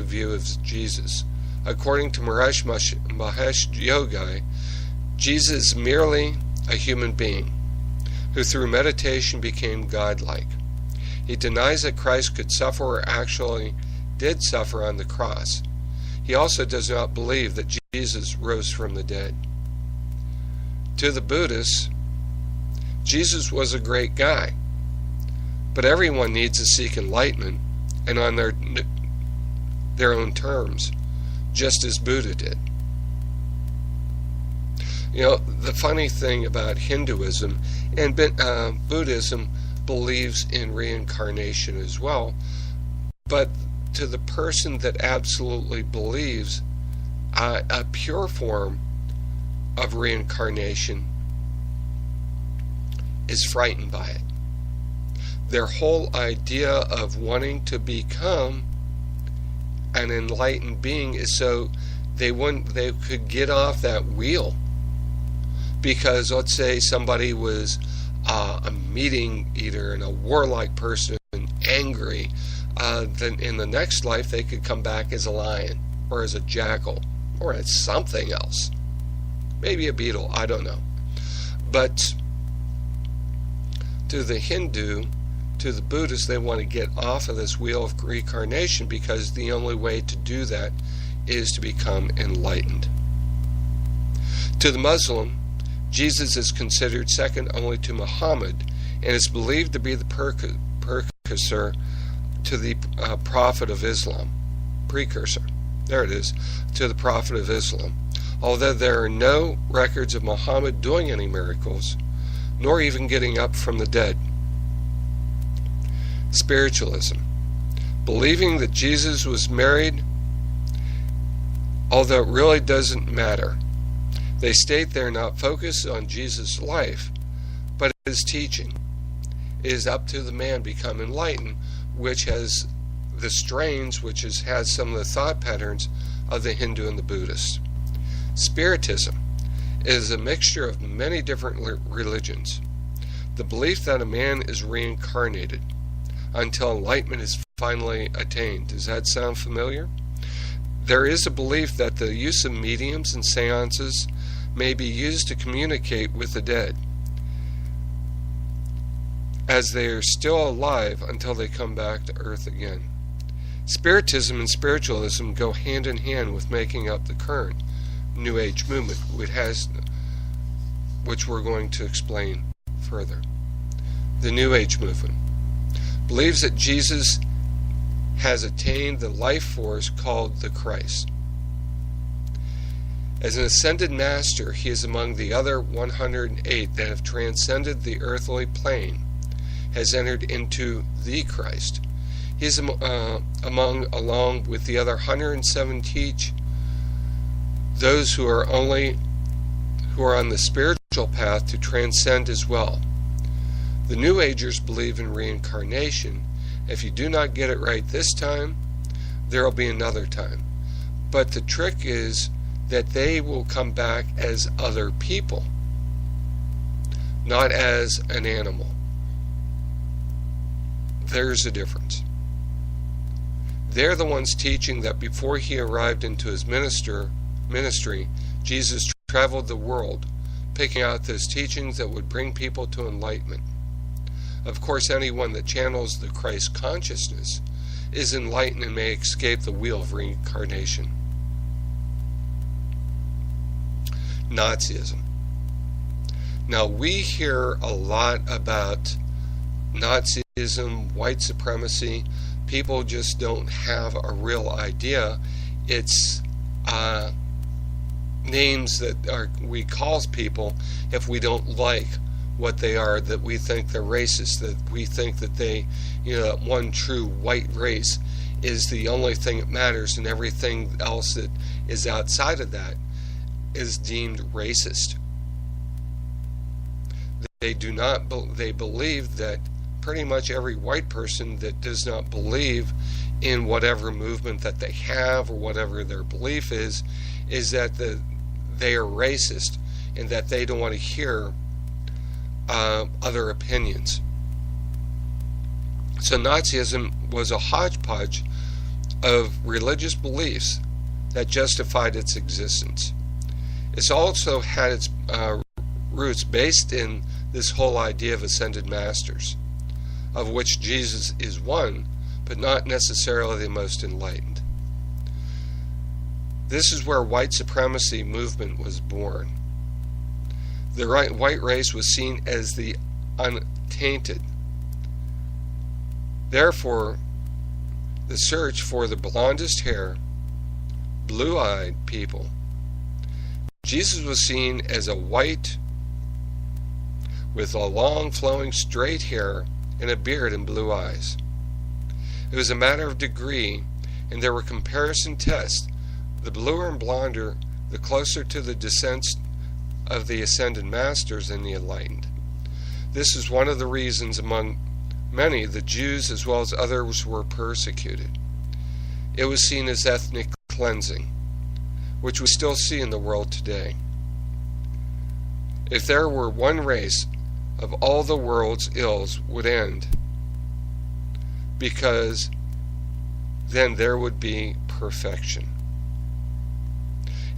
view of Jesus. According to Mahesh Yogi, Jesus is merely a human being who through meditation became godlike. He denies that Christ could suffer or actually did suffer on the cross. He also does not believe that Jesus rose from the dead. To the Buddhists, Jesus was a great guy, but everyone needs to seek enlightenment, and on their own terms, just as Buddha did. You know, the funny thing about Hinduism and Buddhism believes in reincarnation as well, but to the person that absolutely believes a pure form of reincarnation is frightened by it. Their whole idea of wanting to become an enlightened being is so they could get off that wheel. Because let's say somebody was a meeting eater and a warlike person, angry, then in the next life they could come back as a lion or as a jackal or as something else. Maybe a beetle, I don't know. But to the Hindu, to the Buddhist, they want to get off of this wheel of reincarnation because the only way to do that is to become enlightened. To the Muslim, Jesus is considered second only to Muhammad and is believed to be the precursor to the Prophet of Islam. Precursor. There it is. To the Prophet of Islam. Although there are no records of Muhammad doing any miracles, nor even getting up from the dead. Spiritualism. Believing that Jesus was married, although it really doesn't matter. They state they're not focused on Jesus' life, but his teaching. It is up to the man become enlightened, which has the strains, which has some of the thought patterns of the Hindu and the Buddhist. Spiritism is a mixture of many different religions. The belief that a man is reincarnated until enlightenment is finally attained. Does that sound familiar? There is a belief that the use of mediums and seances may be used to communicate with the dead, as they are still alive until they come back to earth again. Spiritism and spiritualism go hand in hand with making up the current New Age movement, which we're going to explain further. The New Age movement believes that Jesus has attained the life force called the Christ. As an ascended master, he is among the other 108 that have transcended the earthly plane, has entered into the Christ. He is along with the other 107 teach those who are on the spiritual path to transcend as well. The New Agers believe in reincarnation. If you do not get it right this time, there will be another time. But the trick is that they will come back as other people, not as an animal. There's a difference. They're the ones teaching that before he arrived into his ministry, Jesus traveled the world, picking out those teachings that would bring people to enlightenment. Of course, anyone that channels the Christ consciousness is enlightened and may escape the wheel of reincarnation. Nazism. Now, we hear a lot about Nazism, white supremacy. People just don't have a real idea. It's names that we call people if we don't like what they are, that we think they're racist, that we think that they, one true white race is the only thing that matters, and everything else that is outside of that is deemed racist. They believe that pretty much every white person that does not believe in whatever movement that they have or whatever their belief is that they are racist and that they don't want to hear other opinions. So Nazism was a hodgepodge of religious beliefs that justified its existence. It's also had its roots based in this whole idea of ascended masters, of which Jesus is one, but not necessarily the most enlightened. This is where white supremacy movement was born. The white race was seen as the untainted. Therefore, the search for the blondest hair, blue-eyed people. Jesus was seen as a white with a long flowing straight hair and a beard and blue eyes. It was a matter of degree, and there were comparison tests. The bluer and blonder, the closer to the descents of the ascended masters and the enlightened. This is one of the reasons among many the Jews as well as others were persecuted. It was seen as ethnic cleansing, which we still see in the world today. If there were one race, of all the world's ills would end, because then there would be perfection.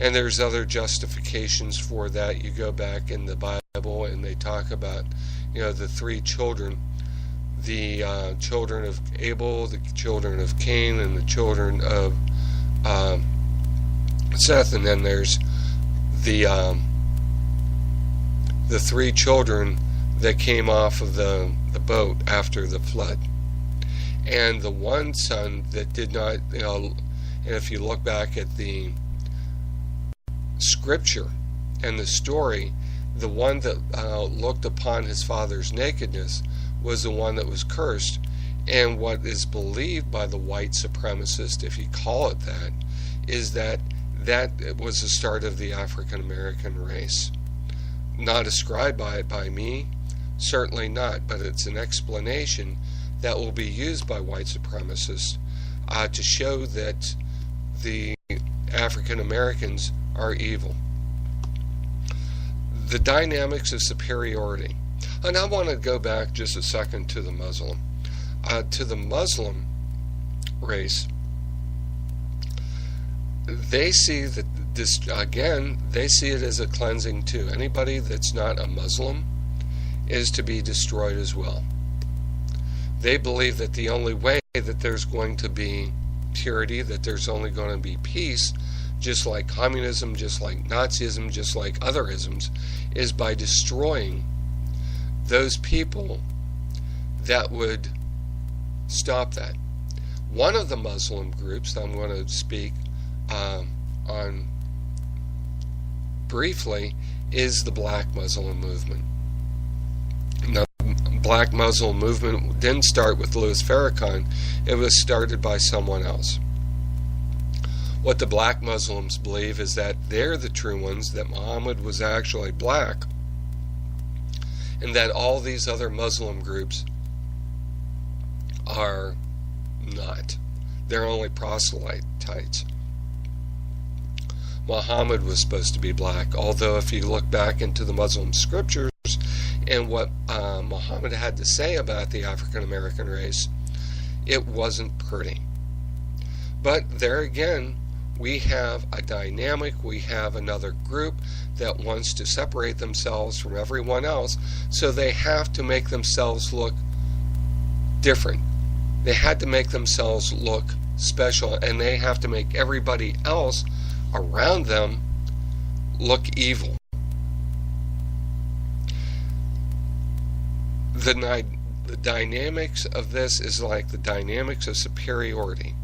And there's other justifications for that. You go back in the Bible and they talk about, the three children, the children of Abel, the children of Cain, and the children of Seth. And then there's the three children that came off of the boat after the flood. And the one son that did not, and if you look back at the scripture and the story, the one that looked upon his father's nakedness was the one that was cursed. And what is believed by the white supremacist, if you call it that, is that was the start of the African American race. Not ascribed by me, certainly not, but it's an explanation that will be used by white supremacists to show that the African Americans are evil. The dynamics of superiority. And I want to go back just a second to the Muslim. To the Muslim race, they see that this, again, they see it as a cleansing too. Anybody that's not a Muslim is to be destroyed as well. They believe that the only way that there's going to be purity, that there's only going to be peace, just like communism, just like Nazism, just like other isms, is by destroying those people that would stop that. One of the Muslim groups that I'm going to speak on briefly is the Black Muslim movement. Now, Black Muslim movement didn't start with Louis Farrakhan. It was started by someone else. What the Black Muslims believe is that they're the true ones, that Muhammad was actually black, and that all these other Muslim groups are not. They're only proselytes. Muhammad was supposed to be black, although if you look back into the Muslim scriptures and what Muhammad had to say about the African American race, it wasn't pretty. But there again, we have a dynamic, we have another group that wants to separate themselves from everyone else, so they have to make themselves look different. They had to make themselves look special, and they have to make everybody else around them look evil. The dynamics of this is like the dynamics of superiority.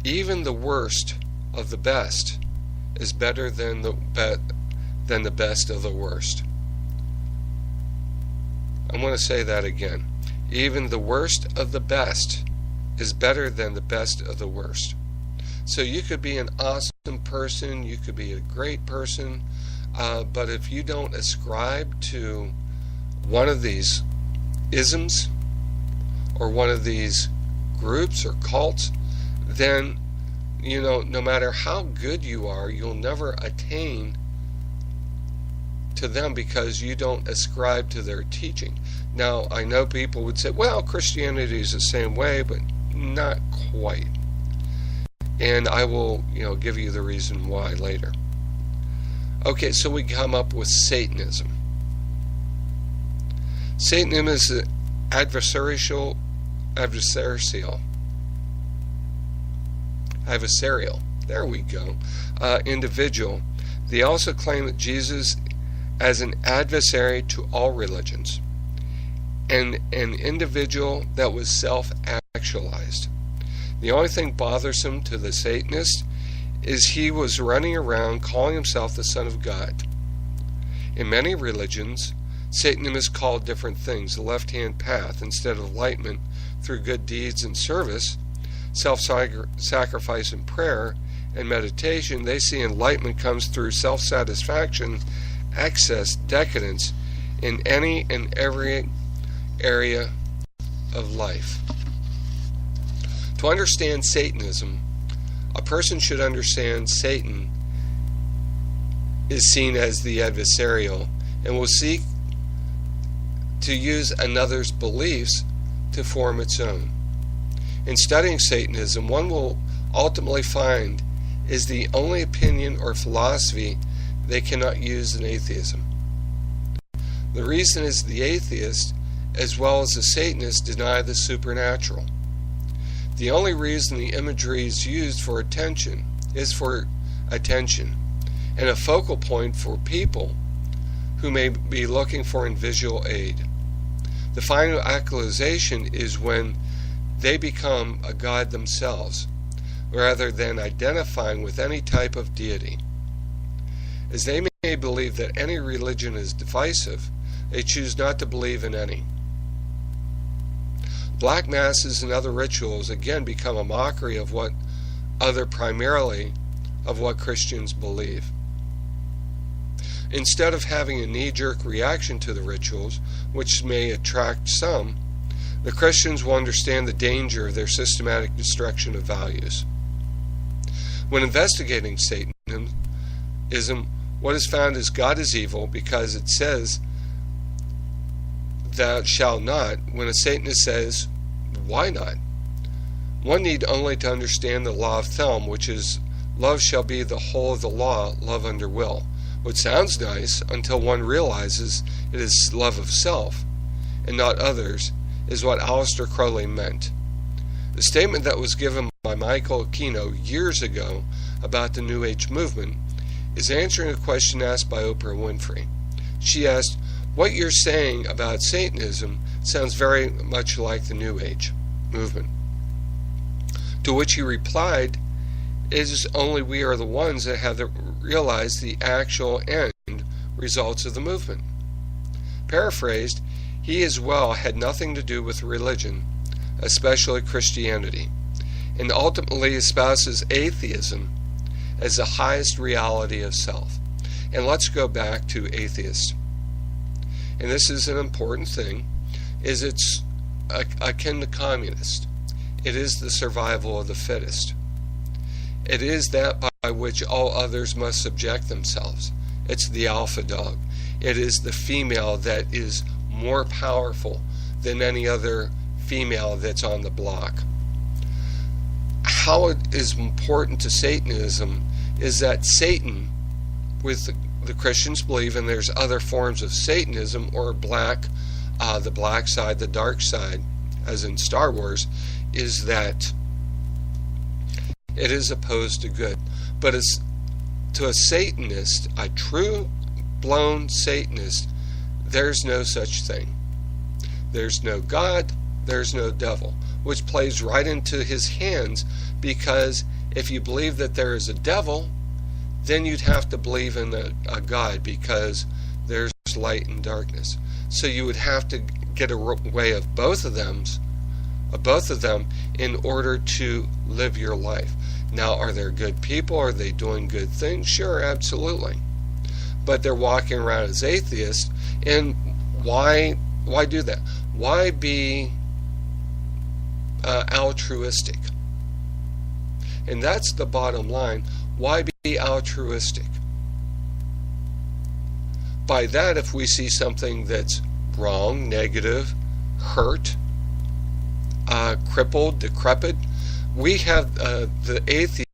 Even the worst of the best is better than the best of the worst. I'm going to say that again. Even the worst of the best is better than the best of the worst. So you could be an awesome person, you could be a great person, but if you don't ascribe to one of these isms or one of these groups or cults, then, no matter how good you are, you'll never attain to them because you don't ascribe to their teaching. Now, I know people would say, well, Christianity is the same way, but not quite. And I will, give you the reason why later. Okay, so we come up with Satanism. Satanism is an adversarial, there we go, individual. They also claim that Jesus as an adversary to all religions, and an individual that was self-actualized. The only thing bothersome to the Satanist is he was running around calling himself the Son of God. In many religions, Satanism is called different things: the left-hand path instead of enlightenment through good deeds and service, self-sacrifice and prayer and meditation. They see enlightenment comes through self-satisfaction, excess, decadence in any and every area of life. To understand Satanism, a person should understand Satan is seen as the adversarial and will seek to use another's beliefs to form its own. In studying Satanism, one will ultimately find is the only opinion or philosophy they cannot use in atheism. The reason is the atheist, as well as the Satanist, deny the supernatural. The only reason the imagery is used for attention is for attention, and a focal point for people who may be looking for visual aid. The final actualization is when they become a god themselves, rather than identifying with any type of deity. As they may believe that any religion is divisive, they choose not to believe in any. Black masses and other rituals again become a mockery of primarily of what Christians believe. Instead of having a knee-jerk reaction to the rituals, which may attract some, the Christians will understand the danger of their systematic destruction of values. When investigating Satanism, what is found is God is evil because it says, "Thou shalt not," when a Satanist says, "Why not?" One need only to understand the law of Thumb, which is, love shall be the whole of the law, love under will, which sounds nice until one realizes it is love of self and not others, is what Aleister Crowley meant. The statement that was given by Michael Aquino years ago about the New Age movement is answering a question asked by Oprah Winfrey. She asked, "What you're saying about Satanism sounds very much like the New Age movement." To which he replied, "It is only we are the ones that have realized the actual end results of the movement." Paraphrased, he as well had nothing to do with religion, especially Christianity, and ultimately espouses atheism as the highest reality of self. And let's go back to atheists. And this is an important thing, is it's akin to communist. It is the survival of the fittest. It is that by which all others must subject themselves. It's the alpha dog. It is the female that is more powerful than any other female that's on the block. How it is important to Satanism is that Satan, with the Christians believe, and there's other forms of Satanism, or the black side, the dark side, as in Star Wars, is that it is opposed to good. But as to a Satanist, a true-blown Satanist, there's no such thing. There's no God, there's no devil, which plays right into his hands, because if you believe that there is a devil, then you'd have to believe in a God, because there's light and darkness. So you would have to get away of both of them in order to live your life. Now, are there good people? Are they doing good things? Sure, absolutely. But they're walking around as atheists, and why do that? Why be altruistic? And that's the bottom line. Why be altruistic? By that, if we see something that's wrong, negative, hurt, crippled, decrepit, we have the atheist